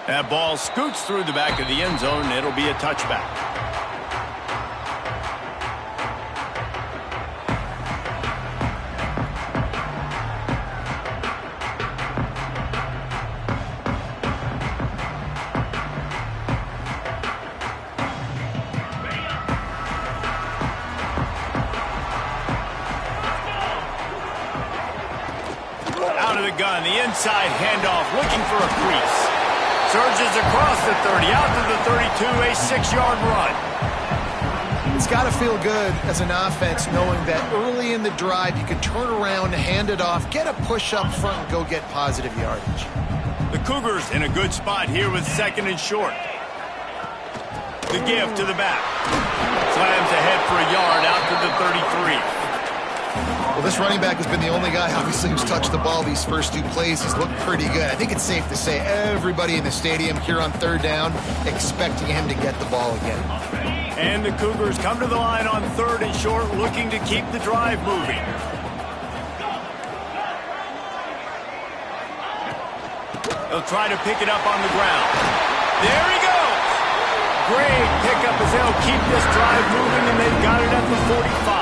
That ball scoots through the back of the end zone, and it'll be a touchback. Out of the gun, the inside handoff, looking for a crease. Surges across the 30, out to the 32, a 6-yard run. It's got to feel good as an offense knowing that early in the drive you can turn around, hand it off, get a push up front, and go get positive yardage. The Cougars in a good spot here with 2nd and short. The give to the back. Slams ahead for a yard out to the 33. Well, this running back has been the only guy, obviously, who's touched the ball these first 2 plays. He's looked pretty good. I think it's safe to say everybody in the stadium here on 3rd down expecting him to get the ball again. And the Cougars come to the line on 3rd and short, looking to keep the drive moving. They'll try to pick it up on the ground. There he goes! Great pickup as they'll keep this drive moving, and they've got it at the 45.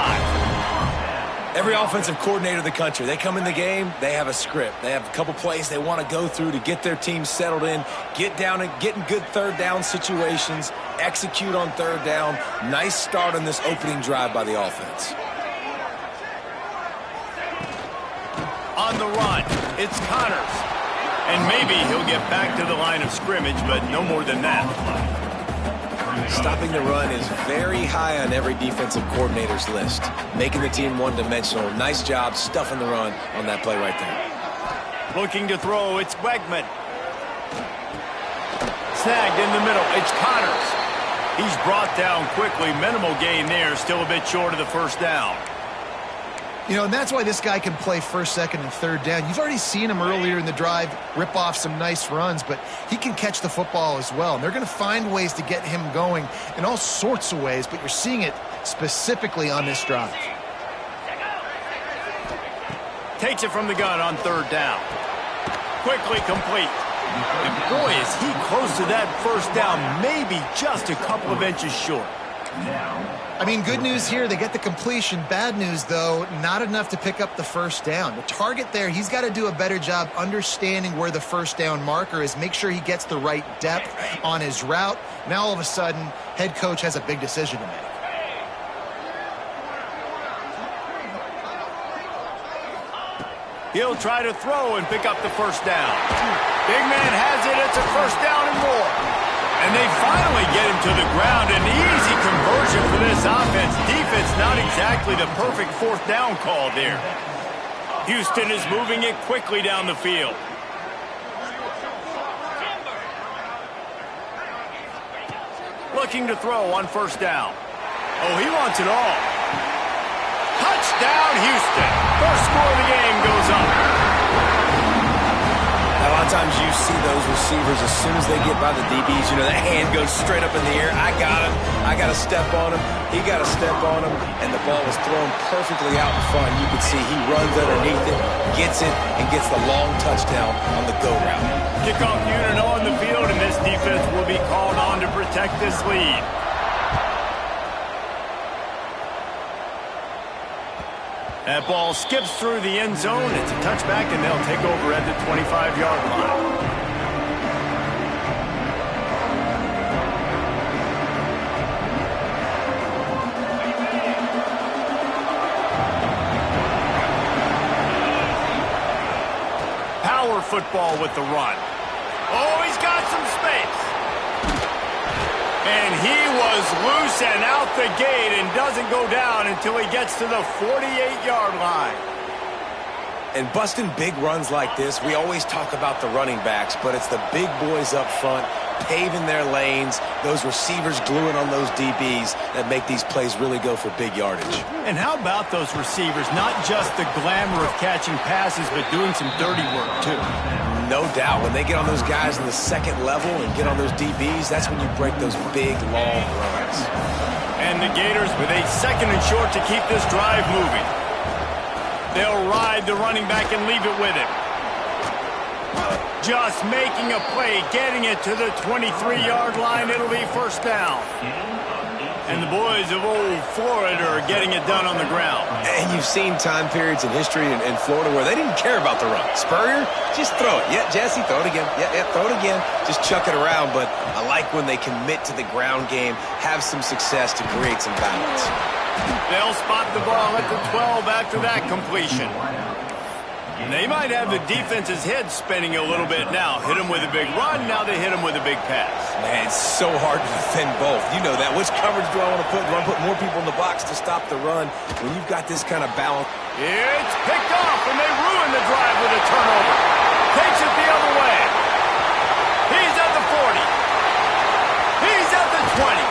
Every offensive coordinator in the country, they come in the game, they have a script. They have a couple plays they want to go through to get their team settled in, get down and get in good 3rd down situations, execute on 3rd down. Nice start on this opening drive by the offense. On the run, it's Connors. And maybe he'll get back to the line of scrimmage, but no more than that. Stopping the run is very high on every defensive coordinator's list. Making the team one-dimensional. Nice job stuffing the run on that play right there. Looking to throw, it's Wegman. Snagged in the middle, it's Connors. He's brought down quickly. Minimal gain there, still a bit short of the 1st down. You know, and that's why this guy can play 1st, 2nd, and 3rd down. You've already seen him earlier in the drive rip off some nice runs, but he can catch the football as well. And they're going to find ways to get him going in all sorts of ways, but you're seeing it specifically on this drive. Takes it from the gun on 3rd down. Quickly complete. And boy, is he close to that 1st down, maybe just a couple of inches short. I mean, good news here, they get the completion. Bad news, though, not enough to pick up the 1st down. The target there, he's got to do a better job understanding where the 1st down marker is, make sure he gets the right depth on his route. Now, all of a sudden, head coach has a big decision to make. He'll try to throw and pick up the 1st down. Big man has it, it's a 1st down and more. And they finally get him to the ground. An easy conversion for this offense. Defense not exactly the perfect 4th down call there. Houston is moving it quickly down the field. Looking to throw on 1st down. Oh, he wants it all. Touchdown, Houston. First score of the game goes up. A lot of times you see those receivers, as soon as they get by the DBs, you know, that hand goes straight up in the air. I got him. I got to step on him. He got to step on him. And the ball was thrown perfectly out in front. You can see he runs underneath it, gets it, and gets the long touchdown on the go route. Kickoff unit on the field, and this defense will be called on to protect this lead. That ball skips through the end zone. It's a touchback, and they'll take over at the 25-yard line. Power football with the run. Oh, he's got some space. And he was loose and out the gate and doesn't go down until he gets to the 48-yard line. And busting big runs like this, we always talk about the running backs, but it's the big boys up front, paving their lanes, those receivers gluing on those DBs that make these plays really go for big yardage. And how about those receivers? Not just the glamour of catching passes, but doing some dirty work, too. No doubt. When they get on those guys in the 2nd level and get on those DBs, that's when you break those big, long runs. And the Gators with a 2nd and short to keep this drive moving. They'll ride the running back and leave it with him. just making a play, getting it to the 23-yard line. It'll be first down. And the boys of old Florida are getting it done on the ground. And you've seen time periods in history in Florida where they didn't care about the run. Spurrier, just throw it. Yeah, Jesse, throw it again. Yeah, throw it again. Just chuck it around. But I like when they commit to the ground game, have some success to create some balance. They'll spot the ball at the 12 after that completion. They might have the defense's head spinning a little bit now. Hit them with a big run, now they hit them with a big pass. Man, it's so hard to defend both. You know that. Which coverage do I want to put? Do I want to put more people in the box to stop the run? When you've got this kind of balance. It's picked off, and they ruin the drive with a turnover. Takes it the other way. He's at the 40. He's at the 20.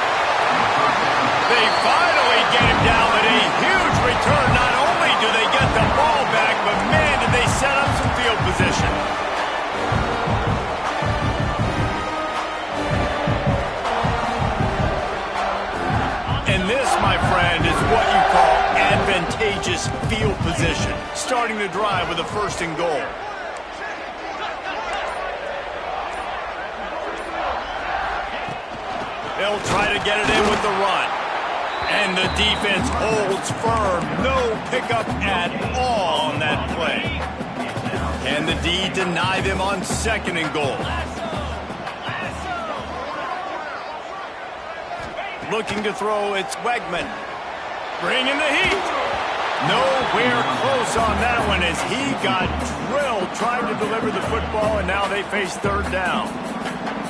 They finally get him down with a huge return. Not only do they get the ball back, but man, did they set up some field position. And this, my friend, is what you call advantageous field position. Starting the drive with a first and goal. They'll try to get it in with the run. And the defense holds firm. No pickup at all on that play. Can the D deny them on second and goal? Looking to throw, it's Wegman. Bringing the heat. Nowhere close on that one as he got drilled trying to deliver the football, and now they face third down.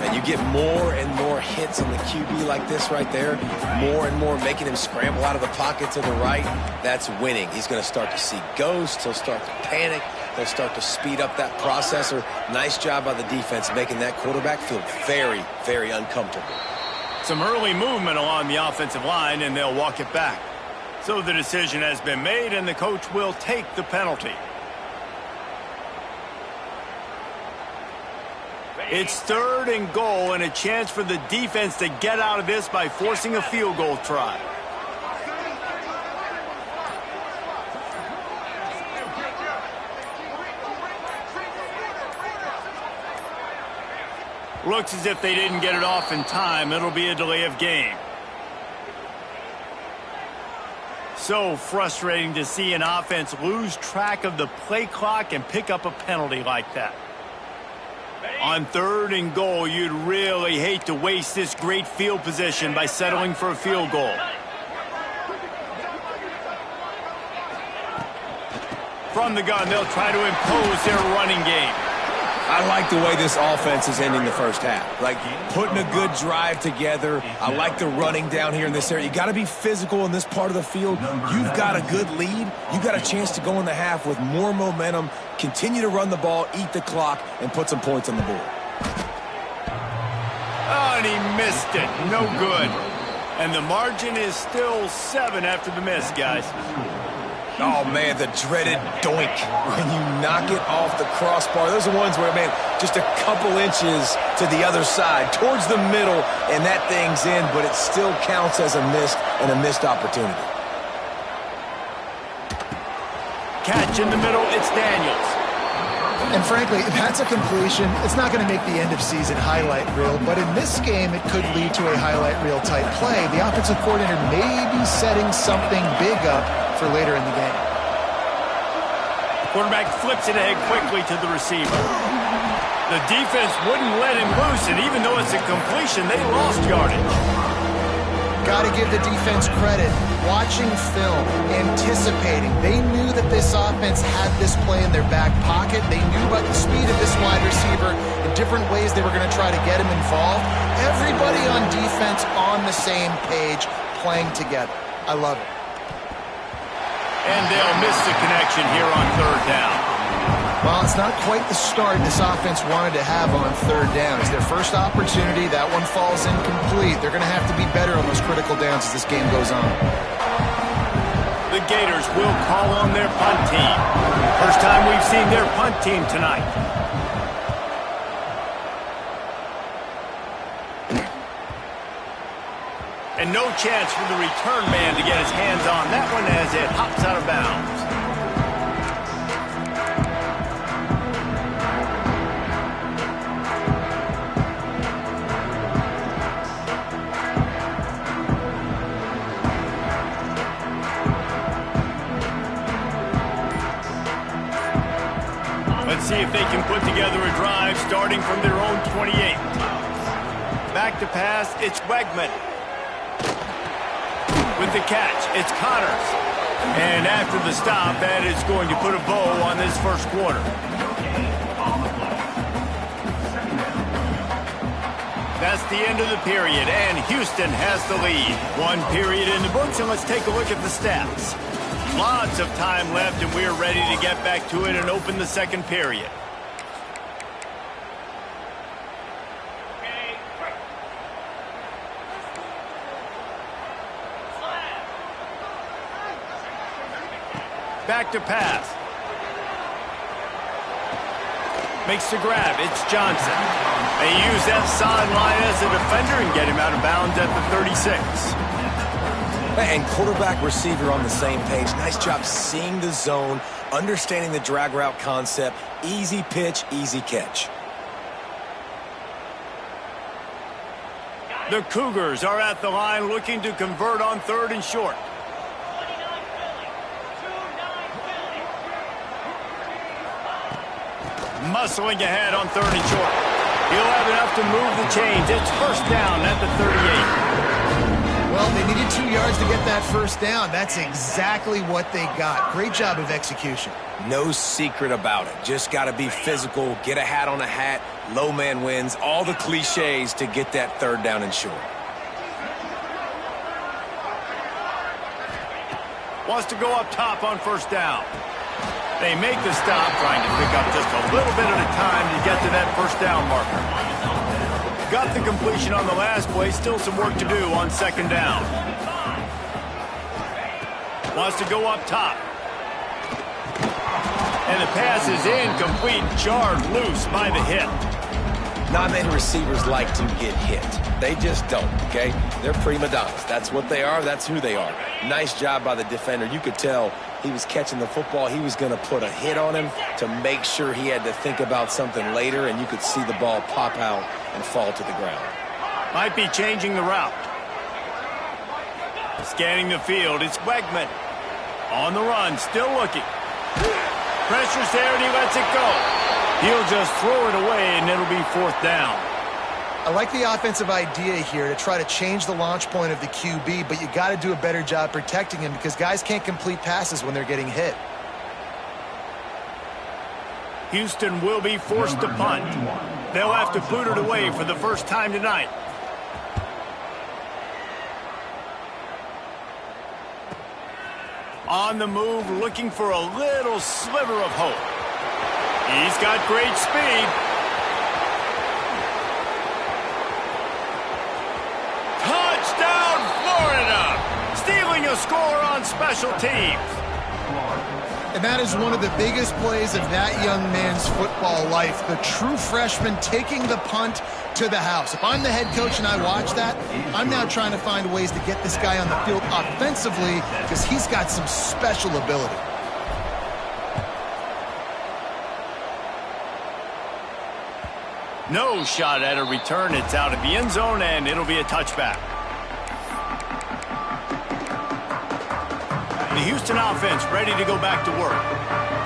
And you get more and more hits on the QB like this right there. More and more making him scramble out of the pocket to the right. That's winning. He's going to start to see ghosts. He'll start to panic. He'll start to speed up that processor. Nice job by the defense making that quarterback feel very, very uncomfortable. Some early movement along the offensive line, and they'll walk it back. So the decision has been made, and the coach will take the penalty. It's third and goal, and a chance for the defense to get out of this by forcing a field goal try. Looks as if they didn't get it off in time. It'll be a delay of game. So frustrating to see an offense lose track of the play clock and pick up a penalty like that. On third and goal, you'd really hate to waste this great field position by settling for a field goal. From the gun, they'll try to impose their running game. I like the way this offense is ending the first half. Like putting a good drive together. I like the running down here in this area. You got to be physical in this part of the field. You've got a good lead. You got a chance to go in the half with more momentum, continue to run the ball, eat the clock, and put some points on the board. Oh, and he missed it. No good. And the margin is still 7 after the miss, guys. Oh, man, the dreaded doink when you knock it off the crossbar. Those are ones where, man, just a couple inches to the other side, towards the middle, and that thing's in, but it still counts as a missed opportunity. Catch in the middle, it's Daniels. And frankly, that's a completion. It's not going to make the end-of-season highlight reel, but in this game, it could lead to a highlight reel type play. The offensive coordinator may be setting something big up for later in the game. Quarterback flips it ahead quickly to the receiver. The defense wouldn't let him loose, and even though it's a completion, they lost yardage. Got to give the defense credit. Watching film, anticipating. They knew that this offense had this play in their back pocket. They knew about the speed of this wide receiver, the different ways they were going to try to get him involved. Everybody on defense on the same page, playing together. I love it. And they'll miss the connection here on third down. Well, it's not quite the start this offense wanted to have on third down. It's their first opportunity. That one falls incomplete. They're going to have to be better on those critical downs as this game goes on. The Gators will call on their punt team. First time we've seen their punt team tonight. And no chance for the return man to get his hands on that one as it hops out of bounds. Let's see if they can put together a drive starting from their own 28. Back to pass, it's Wegman. With the catch, it's Connors. And after the stop, that is going to put a bow on this first quarter. That's the end of the period, and Houston has the lead. One period in the books, and let's take a look at the stats. Lots of time left, and we're ready to get back to it and open the second period. Back to pass. Makes the grab. It's Johnson. They use that sideline as a defender and get him out of bounds at the 36. And quarterback receiver on the same page. Nice job seeing the zone, understanding the drag route concept. Easy pitch, easy catch. The Cougars are at the line looking to convert on 3rd and short. Muscling ahead on 3rd and short. He'll have enough to move the chains. It's first down at the 38. Well, they needed 2 yards to get that first down. That's exactly what they got. Great job of execution. No secret about it. Just got to be physical, get a hat on a hat, low man wins, all the cliches to get that 3rd down and short. Wants to go up top on first down. They make the stop, trying to pick up just a little bit at a time to get to that first down marker. Got the completion on the last play, still some work to do on 2nd down. Wants to go up top. And the pass is incomplete, jarred loose by the hit. Not many receivers like to get hit. They just don't, okay? They're prima donnas. That's what they are. That's who they are. Nice job by the defender. You could tell he was catching the football. He was going to put a hit on him to make sure he had to think about something later, and you could see the ball pop out and fall to the ground. Might be changing the route. Scanning the field, it's Wegman. On the run, still looking. Pressure's there, and he lets it go. He'll just throw it away, and it'll be 4th down. I like the offensive idea here to try to change the launch point of the QB, but you got to do a better job protecting him because guys can't complete passes when they're getting hit. Houston will be forced to punt. They'll have to boot it away for the first time tonight. On the move, looking for a little sliver of hope. He's got great speed. Touchdown, Florida! Stealing a score on special teams. And that is one of the biggest plays of that young man's football life. The true freshman taking the punt to the house. If I'm the head coach and I watch that, I'm now trying to find ways to get this guy on the field offensively because he's got some special ability. No shot at a return. It's out of the end zone, and it'll be a touchback. The Houston offense ready to go back to work.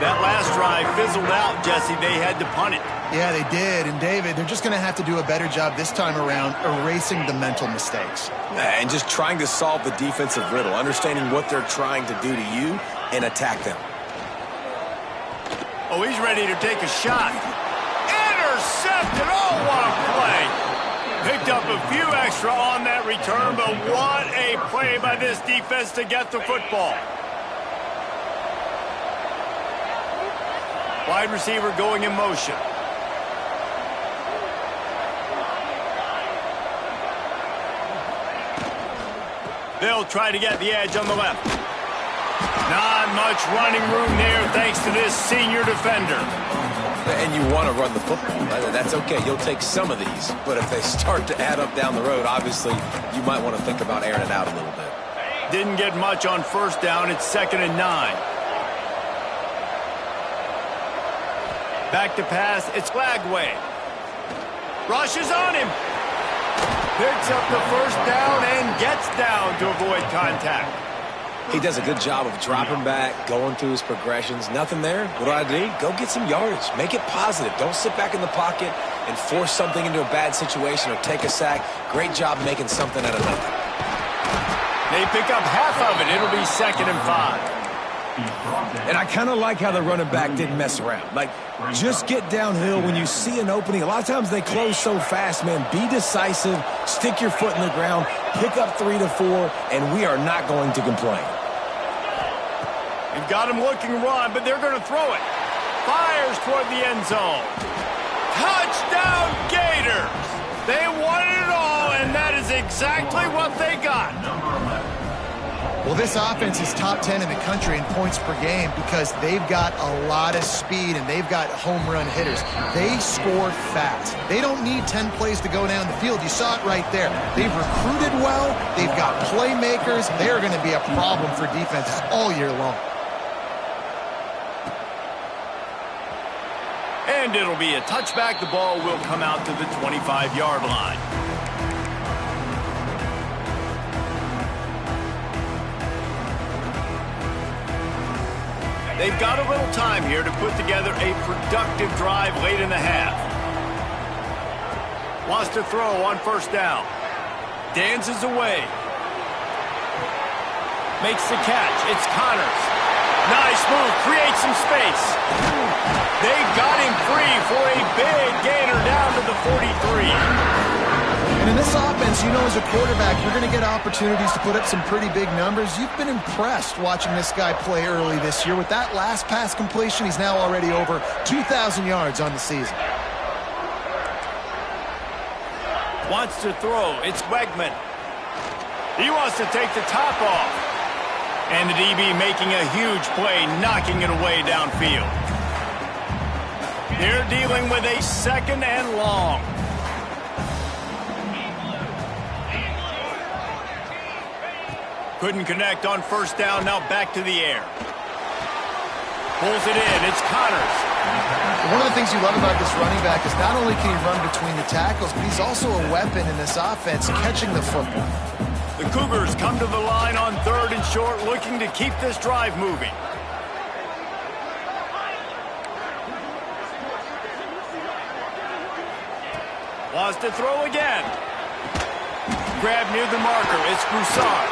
That last drive fizzled out, Jesse. They had to punt it. Yeah, they did. And, David, they're just going to have to do a better job this time around erasing the mental mistakes. And just trying to solve the defensive riddle, understanding what they're trying to do to you and attack them. Oh, he's ready to take a shot. Intercepted. Oh, what a play. Picked up a few extra on that return, but what a play by this defense to get the football. Wide receiver going in motion. They'll try to get the edge on the left. Not much running room there thanks to this senior defender. And you want to run the football. That's okay. You'll take some of these. But if they start to add up down the road, obviously, you might want to think about airing it out a little bit. Didn't get much on first down. It's 2nd and 9. Back to pass. It's Flagway. Rushes on him. Picks up the first down and gets down to avoid contact. He does a good job of dropping back, going through his progressions. Nothing there. What do I do? Go get some yardage. Make it positive. Don't sit back in the pocket and force something into a bad situation or take a sack. Great job making something out of nothing. They pick up half of it. It'll be 2nd and 5. And I kind of like how the running back didn't mess around. Like, just get downhill when you see an opening. A lot of times they close so fast, man. Be decisive. Stick your foot in the ground. Pick up 3 to 4, and we are not going to complain. You've got him looking run, but they're going to throw it. Fires toward the end zone. Touchdown, Gators! They wanted it all, and that is exactly what they got. Well, this offense is top 10 in the country in points per game because they've got a lot of speed and they've got home run hitters. They score fast. They don't need 10 plays to go down the field. You saw it right there. They've recruited well. They've got playmakers. They're going to be a problem for defenses all year long. And it'll be a touchback. The ball will come out to the 25-yard line. They've got a little time here to put together a productive drive late in the half. Wants to throw on 1st down. Dances away. Makes the catch. It's Connors. Nice move. Creates some space. They got him free for a big gainer down to the 43. And in this offense, you know, as a quarterback, you're going to get opportunities to put up some pretty big numbers. You've been impressed watching this guy play early this year. With that last pass completion, he's now already over 2,000 yards on the season. Wants to throw. It's Wegman. He wants to take the top off. And the DB making a huge play, knocking it away downfield. They're dealing with a 2nd and long. Couldn't connect on 1st down. Now back to the air. Pulls it in. It's Connors. One of the things you love about this running back is not only can he run between the tackles, but he's also a weapon in this offense, catching the football. The Cougars come to the line on 3rd and short, looking to keep this drive moving. Wants to throw again. Grab near the marker. It's Broussard.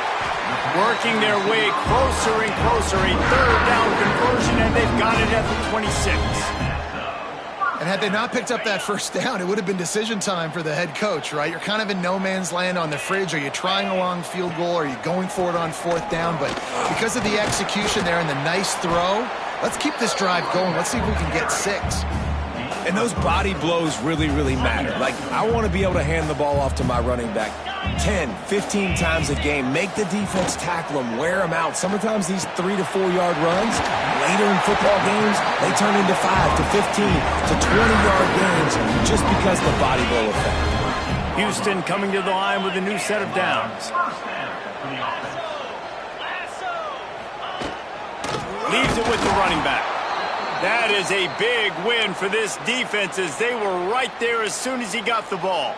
Working their way closer and closer. A 3rd down conversion, and they've got it at the 26. And had they not picked up that 1st down, it would have been decision time for the head coach, right? You're kind of in no man's land on the fridge. Are you trying a long field goal? Are you going for it on 4th down? But because of the execution there and the nice throw, let's keep this drive going. Let's see if we can get 6. And those body blows really, really matter. Like, I want to be able to hand the ball off to my running back 10, 15 times a game. Make the defense tackle them, wear them out. Sometimes these 3 to 4 yard runs, later in football games, they turn into 5 to 15 to 20-yard gains just because of the body blow effect. Houston coming to the line with a new set of downs. Leaves it with the running back. That is a big win for this defense as they were right there as soon as he got the ball.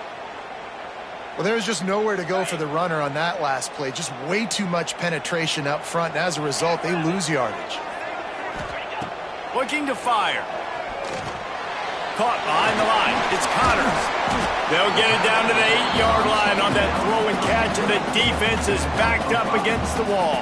Well, there's just nowhere to go for the runner on that last play. Just way too much penetration up front, and as a result, they lose yardage. Looking to fire. Caught behind the line. It's Connors. They'll get it down to the 8-yard line on that throw and catch, and the defense is backed up against the wall.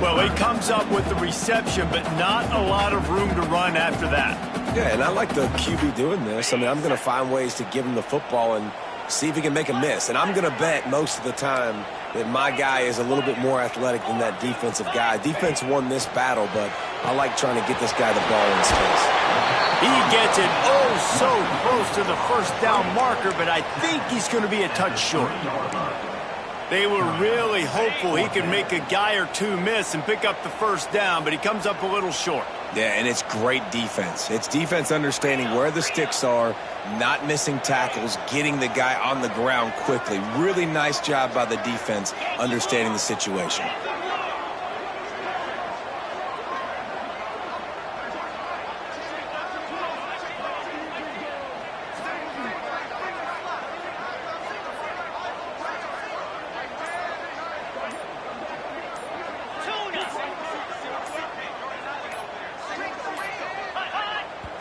Well, he comes up with the reception, but not a lot of room to run after that. Yeah, and I like the QB doing this. I mean, I'm going to find ways to give him the football and see if he can make a miss. And I'm going to bet most of the time that my guy is a little bit more athletic than that defensive guy. Defense won this battle, but I like trying to get this guy the ball in his face. He gets it so close to the 1st down marker, but I think he's going to be a touch short. They were really hopeful he could make a guy or two miss and pick up the 1st down, but he comes up a little short. Yeah, and it's great defense. It's defense understanding where the sticks are, not missing tackles, getting the guy on the ground quickly. Really nice job by the defense understanding the situation.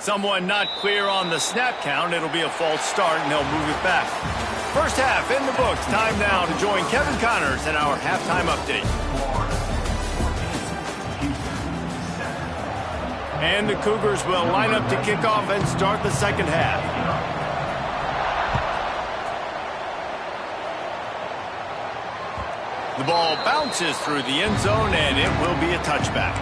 Someone not clear on the snap count. It'll be a false start, and they'll move it back. First half in the books. Time now to join Kevin Connors in our halftime update. And the Cougars will line up to kick off and start the second half. The ball bounces through the end zone, and it will be a touchback.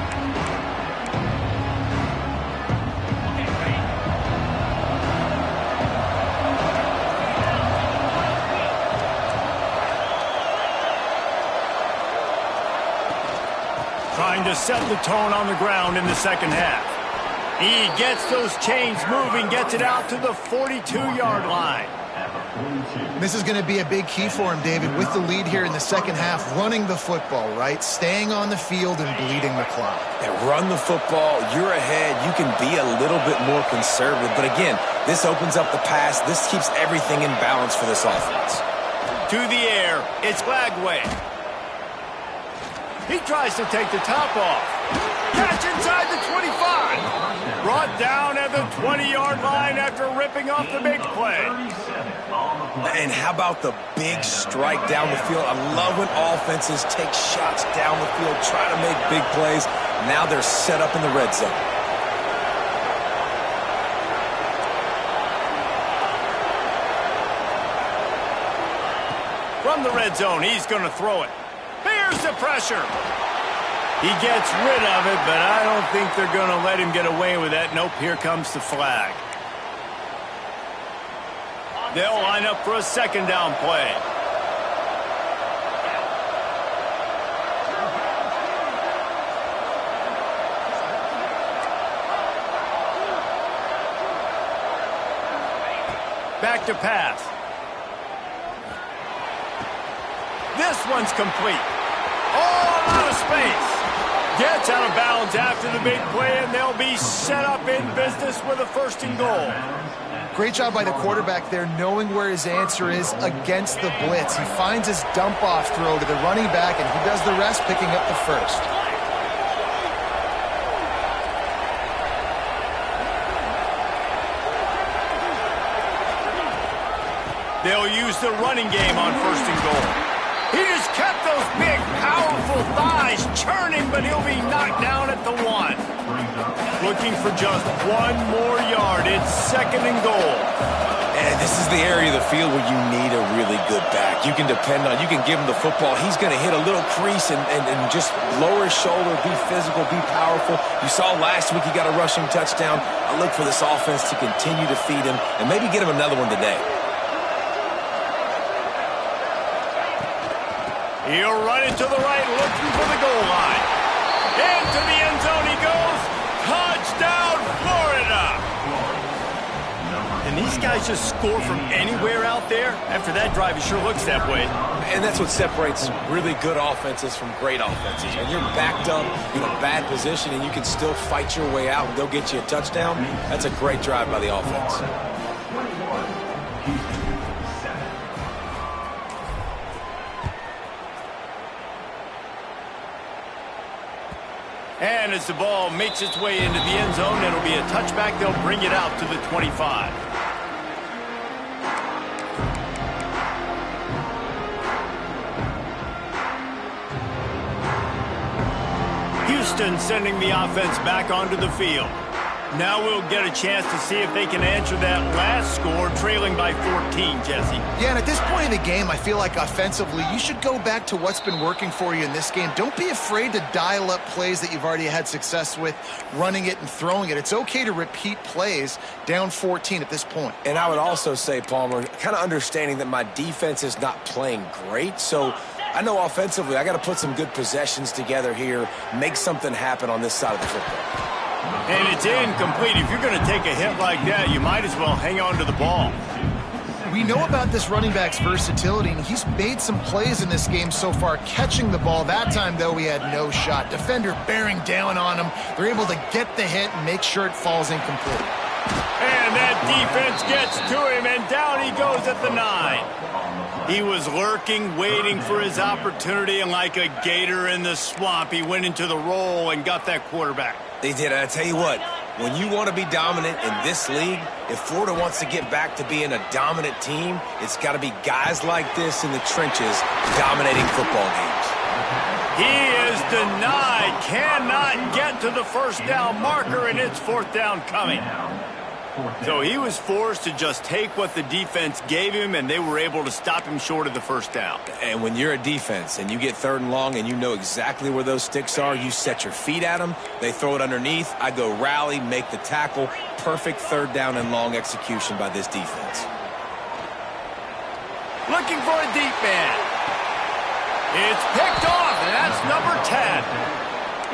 Trying to set the tone on the ground in the second half. He gets those chains moving, gets it out to the 42-yard line. This is going to be a big key for him, David, with the lead here in the second half, running the football, right? Staying on the field and bleeding the clock. Yeah, run the football. You're ahead. You can be a little bit more conservative. But again, this opens up the pass. This keeps everything in balance for this offense. To the air, it's Glagway. He tries to take the top off. Catch inside the 25. Brought down at the 20-yard line after ripping off the big play. And how about the big strike down the field? I love when offenses take shots down the field, try to make big plays. Now they're set up in the red zone. From the red zone, he's going to throw it. Here's the pressure. He gets rid of it, but I don't think they're going to let him get away with that. Nope, here comes the flag. They'll line up for a second down play. Back to pass. This one's complete. All out of space. Gets out of bounds after the big play, and they'll be set up in business with a first and goal. Great job by the quarterback there, knowing where his answer is against the blitz. He finds his dump-off throw to the running back, and he does the rest, picking up the first. They'll use the running game on first and goal. He just kept those big, powerful thighs churning, but he'll be knocked down at the 1. Looking for just one more yard. It's second and goal. And this is the area of the field where you need a really good back. You can depend on, you can give him the football. He's going to hit a little crease and just lower his shoulder, be physical, be powerful. You saw last week he got a rushing touchdown. I look for this offense to continue to feed him and maybe get him another one today. He'll run it to the right, looking for the goal line. Into the end zone he goes. Touchdown, Florida! And these guys just score from anywhere out there. After that drive, it sure looks that way. And that's what separates really good offenses from great offenses. When you're backed up in a bad position and you can still fight your way out and they'll get you a touchdown, that's a great drive by the offense. And as the ball makes its way into the end zone, it'll be a touchback. They'll bring it out to the 25. Houston sending the offense back onto the field. Now we'll get a chance to see if they can answer that last score, trailing by 14, Jesse. Yeah, and at this point in the game, I feel like offensively, you should go back to what's been working for you in this game. Don't be afraid to dial up plays that you've already had success with, running it and throwing it. It's okay to repeat plays down 14 at this point. And I would also say, Palmer, kind of understanding that my defense is not playing great, so I know offensively I got to put some good possessions together here, make something happen on this side of the football. And it's incomplete. If you're going to take a hit like that, you might as well hang on to the ball. We know about this running back's versatility, and he's made some plays in this game so far, catching the ball. That time, though, he had no shot. Defender bearing down on him. They're able to get the hit and make sure it falls incomplete. And that defense gets to him, and down he goes at the 9. He was lurking, waiting for his opportunity, and like a gator in the swamp, he went into the roll and got that quarterback. They did. I tell you what, When you want to be dominant in this league, if Florida wants to get back to being a dominant team, it's got to be guys like this in the trenches dominating football games. He is denied, cannot get to the first down marker, and it's fourth down coming. So he was forced to just take what the defense gave him, and they were able to stop him short of the first down. And when you're a defense and you get third and long and you know exactly where those sticks are, you set your feet at them, they throw it underneath, I go rally, make the tackle. Perfect third down and long execution by this defense. Looking for a deep man. It's picked off, and that's number 10.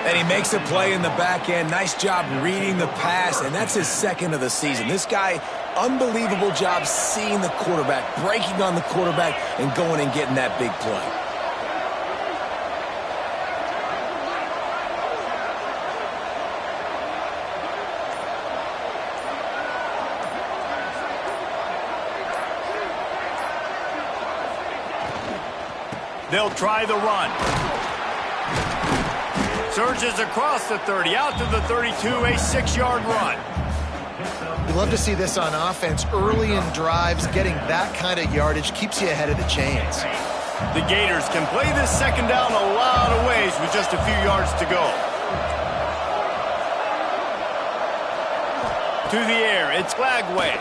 And he makes a play in the back end. Nice job reading the pass, and that's his second of the season. This guy, unbelievable job seeing the quarterback, breaking on the quarterback, and going and getting that big play. They'll try the run. Surges across the 30, out to the 32, a 6-yard run. You love to see this on offense. Early in drives, getting that kind of yardage keeps you ahead of the chains. The Gators can play this second down a lot of ways with just a few yards to go. To the air, it's Lagway.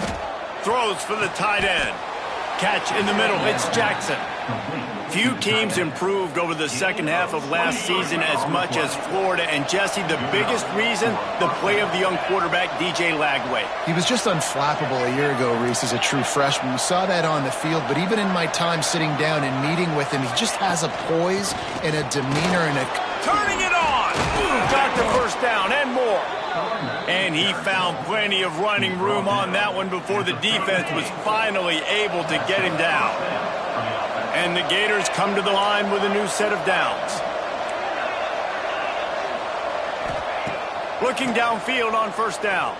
Throws for the tight end. Catch in the middle, it's Jackson. Few teams improved over the second half of last season as much as Florida. And, Jesse, the biggest reason, the play of the young quarterback, DJ Lagway. He was just unflappable a year ago, Reese, as a true freshman. We saw that on the field, but even in my time sitting down and meeting with him, he just has a poise and a demeanor and a... Turning it on! Got the first down and more. And he found plenty of running room on that one before the defense was finally able to get him down. And the Gators come to the line with a new set of downs. Looking downfield on first down.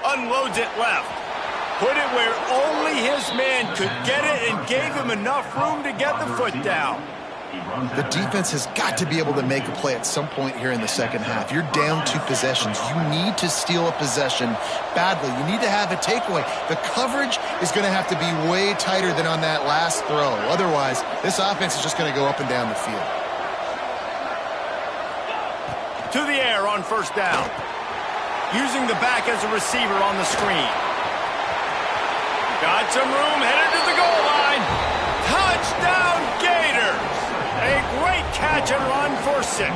Unloads it left. Put it where only his man could get it and gave him enough room to get the foot down. The defense has got to be able to make a play at some point here in the second half. You're down 2 possessions. You need to steal a possession badly. You need to have a takeaway. The coverage is going to have to be way tighter than on that last throw. Otherwise, this offense is just going to go up and down the field. To the air on first down. Using the back as a receiver on the screen. Got some room, headed to the goal line. Touchdown, Gators! A great catch and run for 6.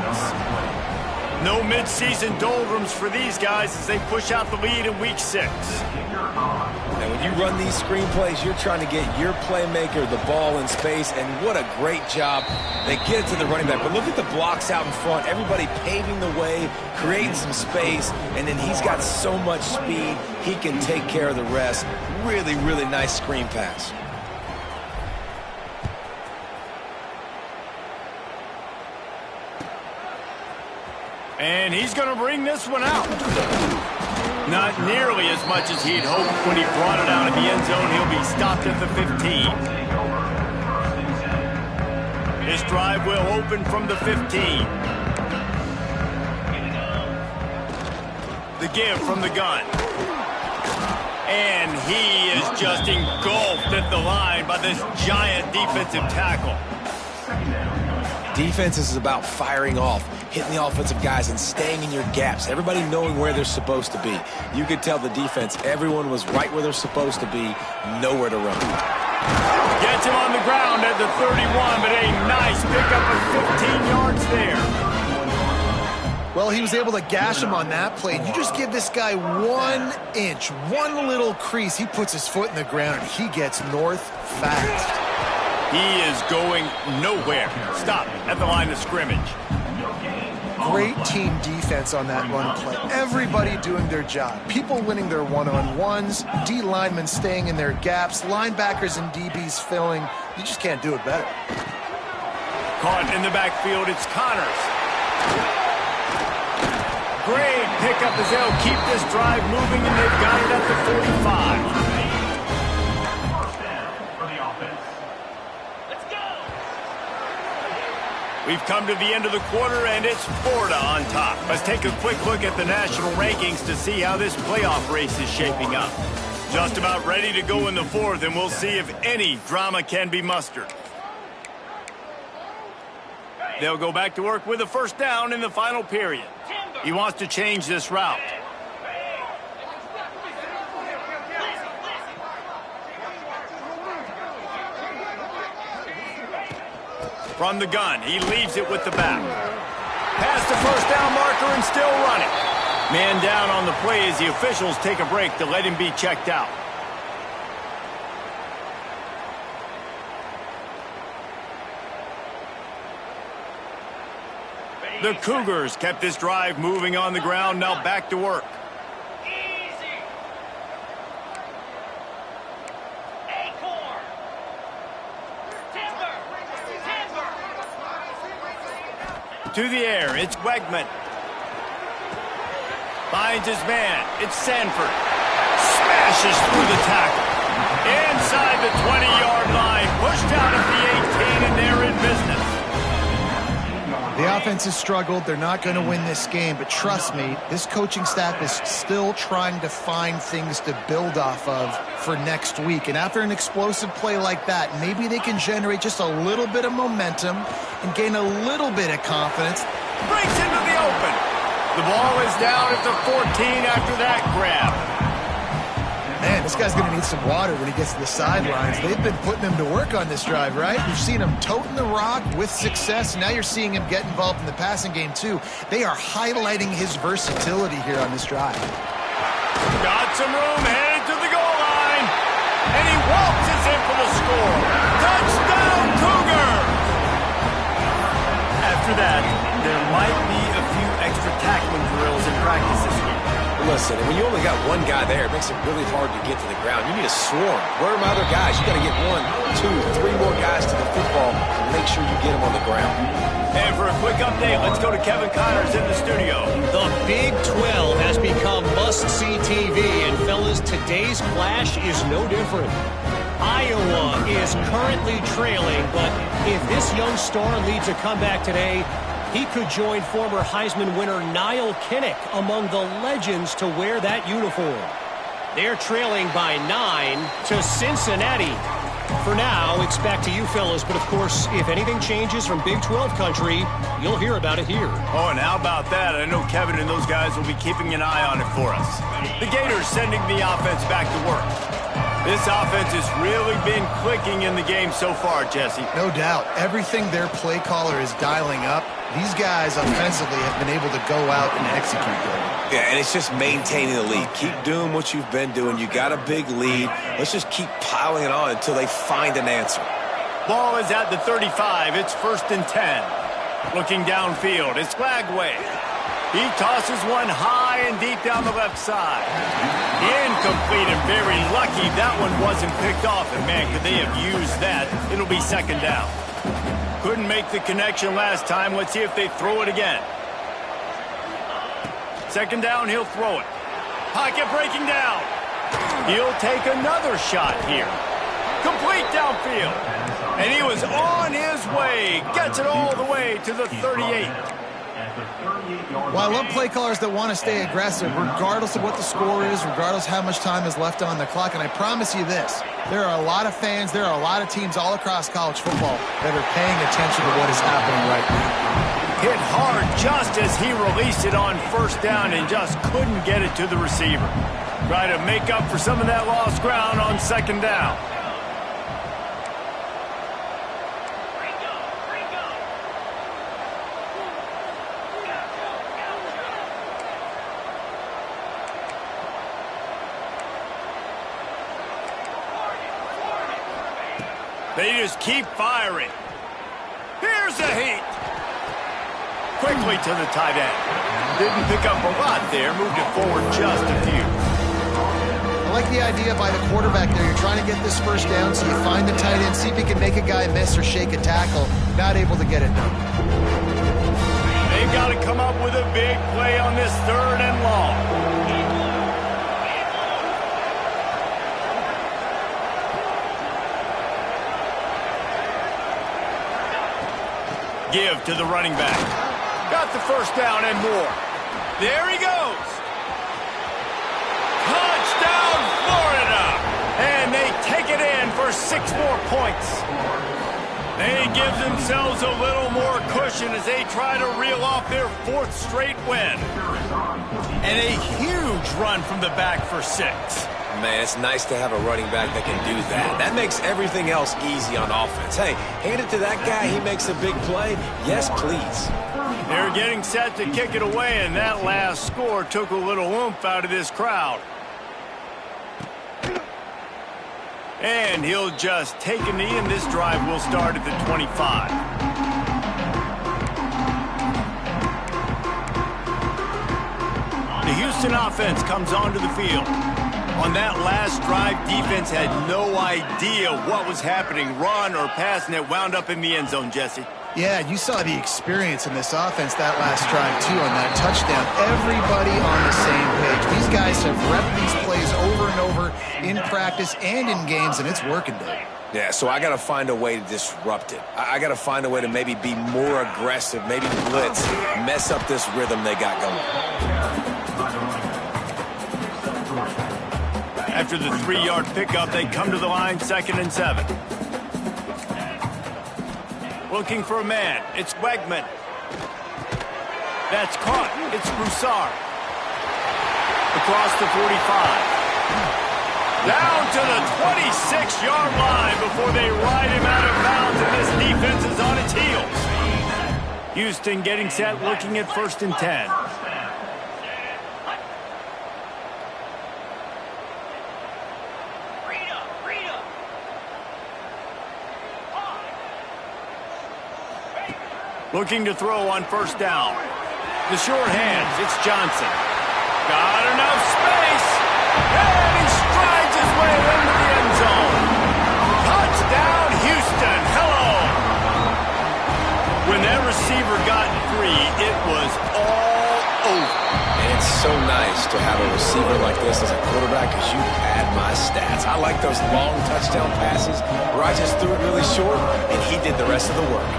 No midseason doldrums for these guys as they push out the lead in week 6. And when you run these screen plays, you're trying to get your playmaker the ball in space, and what a great job. They get it to the running back, but look at the blocks out in front. Everybody paving the way, creating some space, and then he's got so much speed, he can take care of the rest. Really, really nice screen pass. And he's going to bring this one out. Not nearly as much as he'd hoped when he brought it out of the end zone. He'll be stopped at the 15. This drive will open from the 15. The give from the gun. And he is just engulfed at the line by this giant defensive tackle. Defense is about firing off, hitting the offensive guys and staying in your gaps, everybody knowing where they're supposed to be. You could tell the defense, everyone was right where they're supposed to be, nowhere to run. Gets him on the ground at the 31, but a nice pickup of 15 yards there. Well, he was able to gash him on that play. You just give this guy 1 inch, one little crease, he puts his foot in the ground, and he gets north fast. He is going nowhere. Stop at the line of scrimmage. Great team defense on that run play. Everybody doing their job. People winning their one-on-ones, D linemen staying in their gaps, linebackers and DBs filling. You just can't do it better. Caught in the backfield, it's Connors. Great pickup as they'll keep this drive moving, and they've got it at the 45. We've come to the end of the quarter, and it's Florida on top. Let's take a quick look at the national rankings to see how this playoff race is shaping up. Just about ready to go in the fourth, and we'll see if any drama can be mustered. They'll go back to work with a first down in the final period. He wants to change this route. From the gun, he leaves it with the back. Past the first down marker and still running. Man down on the play as the officials take a break to let him be checked out. The Cougars kept this drive moving on the ground, now back to work. To the air, it's Wegman. Finds his man, it's Sanford. Smashes through the tackle. Inside the 20-yard line, pushed out at the 18, and they're in business. The offense has struggled. They're not going to win this game, but trust me, this coaching staff is still trying to find things to build off of for next week. And after an explosive play like that, maybe they can generate just a little bit of momentum and gain a little bit of confidence. Breaks into the open. The ball is down at the 14 after that grab. Man, this guy's going to need some water when he gets to the sidelines. They've been putting him to work on this drive, right? You've seen him toting the rock with success. Now you're seeing him get involved in the passing game, too. They are highlighting his versatility here on this drive. Got some room, headed to the goal line. And he waltzes in for the score. Touchdown, Cougar! After that, there might be a few extra tackling drills in practice this week. Listen, when you only got one guy there, it makes it really hard to get to the ground. You need a swarm. Where are my other guys? You got to get 1, 2, 3 more guys to the football and make sure you get them on the ground. And for a quick update, let's go to Kevin Connors in the studio. The Big 12 has become must-see TV, and fellas, today's clash is no different. Iowa is currently trailing, but if this young star leads a comeback today, he could join former Heisman winner Niall Kinnick among the legends to wear that uniform. They're trailing by 9 to Cincinnati. For now, it's back to you fellas, but of course, if anything changes from Big 12 country, you'll hear about it here. Oh, and how about that? I know Kevin and those guys will be keeping an eye on it for us. The Gators sending the offense back to work. This offense has really been clicking in the game so far, Jesse. No doubt. Everything their play caller is dialing up, these guys offensively have been able to go out and execute them. Yeah, and it's just maintaining the lead. Keep doing what you've been doing. You got a big lead. Let's just keep piling it on until they find an answer. Ball is at the 35. It's 1st and 10. Looking downfield, it's Flagway. He tosses one high and deep down the left side. Incomplete, and very lucky that one wasn't picked off. And man, could they have used that? It'll be 2nd down. Couldn't make the connection last time. Let's see if they throw it again. 2nd down, he'll throw it. Pocket breaking down. He'll take another shot here. Complete downfield. And he was on his way. Gets it all the way to the 38. Well, I love play callers that want to stay aggressive, regardless of what the score is, regardless how much time is left on the clock. And I promise you this, there are a lot of fans, there are a lot of teams all across college football that are paying attention to what is happening right now. Hit hard just as he released it on 1st down and just couldn't get it to the receiver. Try to make up for some of that lost ground on 2nd down. They just keep firing. Here's the heat. Quickly to the tight end. Didn't pick up a lot there. Moved it forward just a few. I like the idea by the quarterback there. You're trying to get this 1st down, so you find the tight end, see if he can make a guy miss or shake a tackle. Not able to get it done. They've got to come up with a big play on this 3rd and long. give to the running back. Got the first down and more. There he goes. Touchdown, Florida. And they take it in for 6 more points. They give themselves a little more cushion as they try to reel off their 4th straight win. And a huge run from the back for 6. Man, it's nice to have a running back that can do that. That makes everything else easy on offense. Hey, hand it to that guy. He makes a big play. Yes, please. They're getting set to kick it away, and that last score took a little oomph out of this crowd. And he'll just take a knee, and this drive will start at the 25. The Houston offense comes onto the field. On that last drive, defense had no idea what was happening, run or pass, and it wound up in the end zone, Jesse. Yeah, you saw the experience in this offense that last drive, too, on that touchdown. Everybody on the same page. These guys have repped these plays over and over in practice and in games, and it's working, Dave. Yeah, so I got to find a way to disrupt it. I got to find a way to maybe be more aggressive, maybe blitz, mess up this rhythm they got going. After the 3-yard pickup, they come to the line, 2nd and 7. Looking for a man. It's Wegman. That's caught. It's Broussard. Across the 45. Down to the 26-yard line before they ride him out of bounds, and this defense is on its heels. Houston getting set, looking at 1st and 10. Looking to throw on 1st down. The short hands, it's Johnson. Got enough space. And he strides his way into the end zone. Touchdown, Houston. Hello. When that receiver got free, it was all over. And it's so nice to have a receiver like this as a quarterback because you pad my stats. I like those long touchdown passes where I just threw it really short and he did the rest of the work.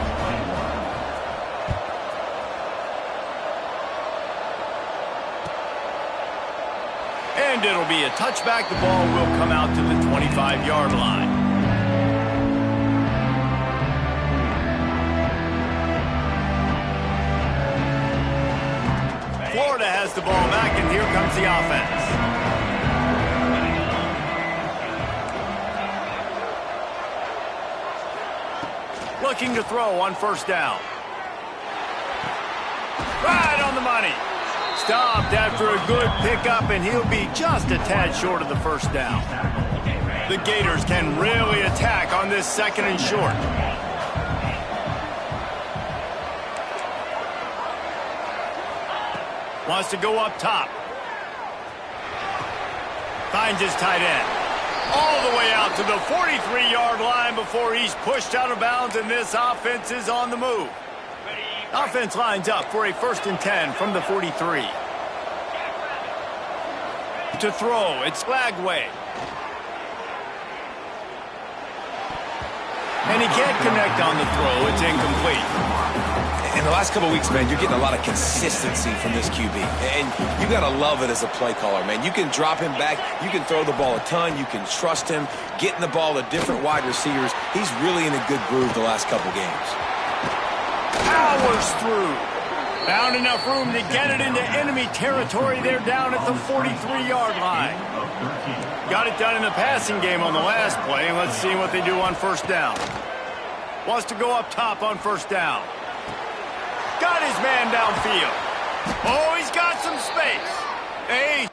And it'll be a touchback. The ball will come out to the 25-yard line. Florida has the ball back, and here comes the offense. Looking to throw on 1st down. Right on the money. Stopped after a good pickup, and he'll be just a tad short of the 1st down. The Gators can really attack on this 2nd and short. Wants to go up top. Finds his tight end. All the way out to the 43-yard line before he's pushed out of bounds, and this offense is on the move. Offense lines up for a 1st and 10 from the 43. To throw, it's Lagway. And he can't connect on the throw. It's incomplete. In the last couple of weeks, man, you're getting a lot of consistency from this QB. And you got to love it as a play caller, man. You can drop him back. You can throw the ball a ton. You can trust him. Getting the ball to different wide receivers. He's really in a good groove the last couple games. Powers through. Found enough room to get it into enemy territory. They're down at the 43-yard line. Got it done in the passing game on the last play, and let's see what they do on 1st down. Wants to go up top on 1st down. Got his man downfield. Oh, he's got some space. Hey,